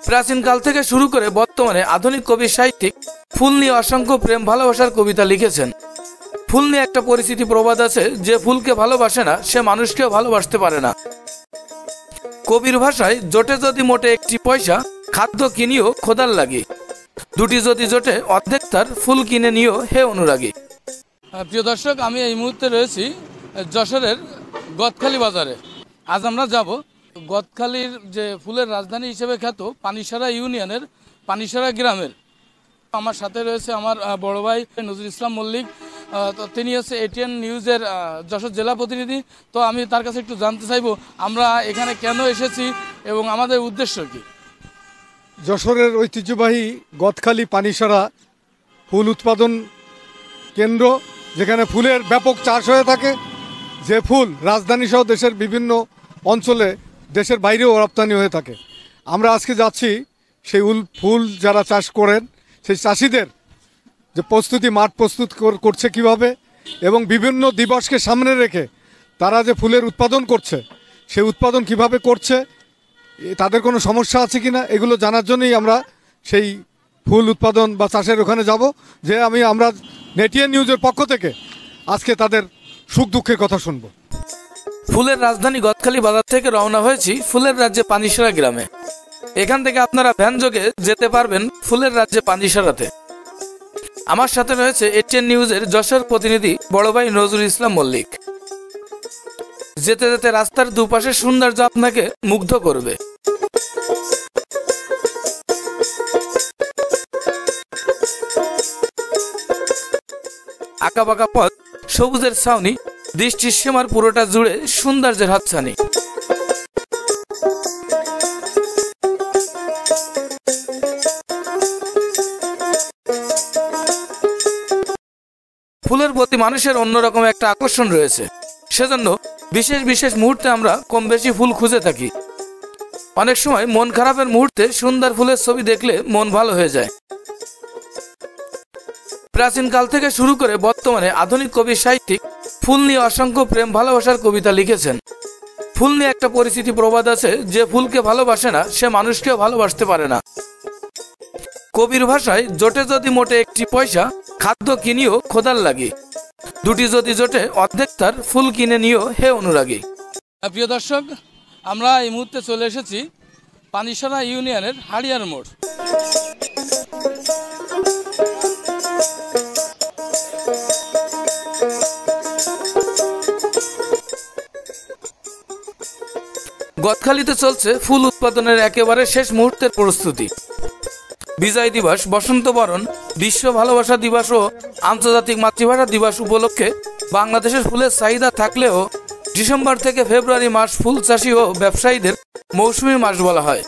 প্রাচীনকাল থেকে শুরু করে বর্তমানে আধুনিক কবি সাহিত্যিক ফুল নিয়ে অসংখ্য প্রেম ভালোবাসার কবিতা লিখেছেন। ফুল নিয়ে একটা পরিচিতি প্রবাদ আছে, যে ফুলকে ভালোবাসে না সে মানুষকেও ভালোবাসতে পারে না। কবির ভাষায়, জোটে যদি মোটে একটি পয়সা, খাদ্য কিনিও খোদার লাগি, দুটি যদি জোটে অর্ধেক তার, ফুল কিনে নিও হে অনুরাগী। প্রিয় দর্শক, আমি এই মুহূর্তে রয়েছি যশোরের গদখালি বাজারে। আজ আমরা যাব গদখালির যে ফুলের রাজধানী হিসেবে খ্যাত পানিসারা ইউনিয়নের পানিসারা গ্রামের। আমার সাথে রয়েছে আমার বড় ভাই নজরুল ইসলাম মল্লিক, তো তিনি হচ্ছে এটিএন নিউজের যশোর জেলা প্রতিনিধি। তো আমি তার কাছে একটু জানতে চাইবো আমরা এখানে কেন এসেছি এবং আমাদের উদ্দেশ্য কি। যশোরের ঐতিহ্যবাহী গদখালি পানিসারা ফুল উৎপাদন কেন্দ্র, যেখানে ফুলের ব্যাপক চাষ হয়ে থাকে, যে ফুল রাজধানী সহ দেশের বিভিন্ন অঞ্চলে দেশের বাইরেও রপ্তানি হয়ে থাকে। আমরা আজকে যাচ্ছি সেই ফুল যারা চাষ করেন সেই চাষিদের যে প্রস্তুতি, মাঠ প্রস্তুত করছে কিভাবে, এবং বিভিন্ন দিবসকে সামনে রেখে তারা যে ফুলের উৎপাদন করছে সেই উৎপাদন কিভাবে করছে, তাদের কোনো সমস্যা আছে কিনা, এগুলো জানার জন্যই আমরা সেই ফুল উৎপাদন বা চাষের ওখানে যাব। যে আমরা এটিএন নিউজের পক্ষ থেকে আজকে তাদের সুখ দুঃখের কথা শুনব। ফুলের রাজধানী গদখালি বাজার থেকে রওনা হয়েছি ফুলের রাজ্যে পানিসারা গ্রামে। এখান থেকে আপনারা ভ্যান যোগে যেতে পারবেন ফুলের রাজ্যে পানিসারাতে। আমার সাথে রয়েছে এটিএন নিউজের যশোর প্রতিনিধি বড় ভাই নজরুল ইসলাম মল্লিক। যেতে যেতে রাস্তার দুপাশে সৌন্দর্য আপনাকে মুগ্ধ করবে। আঁকাবাঁকা পথ, সবুজের ছাউনি, দৃষ্টির সীমার পুরোটা জুড়ে সৌন্দর্যের হাতছানি। ফুলের প্রতি মানুষের অন্যরকম একটা আকর্ষণ রয়েছে, সেজন্য বিশেষ বিশেষ মুহূর্তে আমরা কম বেশি ফুল খুঁজে থাকি। অনেক সময় মন খারাপের মুহূর্তে সুন্দর ফুলের ছবি দেখলে মন ভালো হয়ে যায়। প্রাচীনকাল থেকে শুরু করে বর্তমানে আধুনিক কবি সাহিত্যিক ফুল নিয়ে অসংখ্য প্রেম ভালোবাসার কবিতা লিখেছেন। ফুল নিয়ে একটা পরিচিতি প্রবাদ আছে, যে ফুলকে ভালোবাসে না সে মানুষকেও ভালোবাসতে পারে না। কবির ভাষায়, জোটে যদি মোটে একটি পয়সা, খাদ্য কিনিও খোদার লাগি, দুটি যদি জোটে অর্ধেক তার, ফুল কিনে নিও হে অনুরাগী। প্রিয় দর্শক, আমরা এই মুহূর্তে চলে এসেছি পানিসারা ইউনিয়নের হাড়িয়ার মোড়। গদখালিতে চলছে ফুল উৎপাদনের একেবারে শেষ মুহূর্তের প্রস্তুতি। বিজয় দিবস, বসন্ত বরণ, বিশ্ব ভালোবাসা দিবস ও আন্তর্জাতিক মাতৃভাষা দিবস উপলক্ষে বাংলাদেশের ফুলের চাহিদা থাকলেও ডিসেম্বর থেকে ফেব্রুয়ারি মাস ফুল চাষি ও ব্যবসায়ীদের মৌসুমী মাস বলা হয়।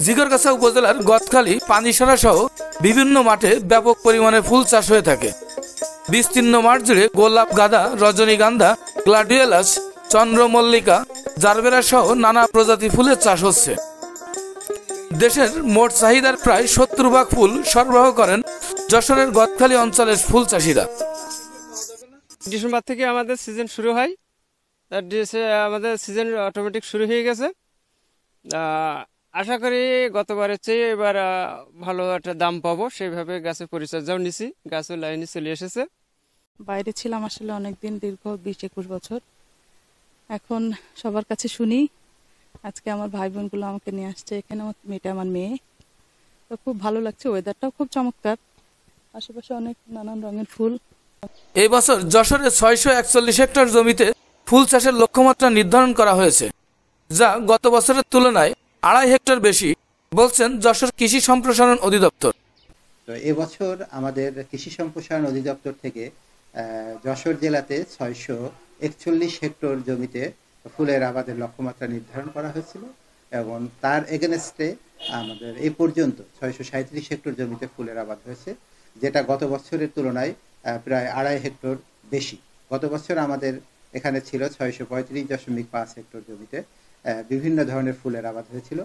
জিগরগাছা উপজেলার গদখালি, পানিসারা সহ বিভিন্ন মাঠে ব্যাপক পরিমাণে ফুল চাষ হয়ে থাকে। বিস্তীর্ণ মাঠ জুড়ে গোলাপ, গাঁদা, রজনীগন্ধা, গ্লাডিওলাস, চন্দ্রমল্লিকা, জারবেরা সহ নানা প্রজাতি ফুলের চাষ হচ্ছে। দেশের মোট চাহিদার প্রায় 70% ফুল সরবরাহ করেন যশোরের গদখালি অঞ্চলের ফুল চাষিরা। ডিসেম্বর থেকে আমাদের সিজন শুরু হয়, আমাদের সিজন অটোমেটিক শুরু হয়ে গেছে। আশা করি গতবারের চেয়ে এবার ভালো একটা দাম পাবো, সেইভাবে গাছের পরিচর্যাও নিছি, গাছও লাইনে চলে এসেছে। বাইরে ছিলাম আসলে অনেকদিন, দীর্ঘ 20-21 বছর। এখন সবার কাছে শুনি, আজকে আমার ভাই বোনগুলো আমাকে নিয়ে আসছে এখানে, মেয়েটা আমার মেয়ে। তো খুব ভালো লাগছে, ওয়েদারটাও খুব চমৎকার, আশেপাশে অনেক নানান রঙের ফুল। এই বছর যশোরের 641 হেক্টর জমিতে ফুল চাষের লক্ষ্যমাত্রা নির্ধারণ করা হয়েছে, যা গত বছরের তুলনায় 2.5 হেক্টর বেশি, বলছেন যশোর কৃষি সম্প্রসারণ অধিদপ্তর। তো এবছর আমাদের কৃষি সম্প্রসারণ অধিদপ্তর থেকে যশোর জেলাতে 641 হেক্টর জমিতে ফুলের আবাদের লক্ষ্যমাত্রা নির্ধারণ করা হয়েছিল, এবং তার এগেনস্টে আমাদের এই পর্যন্ত 637 হেক্টর জমিতে ফুলের আবাদ হয়েছে, যেটা গত বছরের তুলনায় প্রায় 2.5 হেক্টর বেশি। গত বছর আমাদের এখানে ছিল 635.5 হেক্টর জমিতে বিভিন্ন ধরনের ফুলের আবাদ হয়েছিল,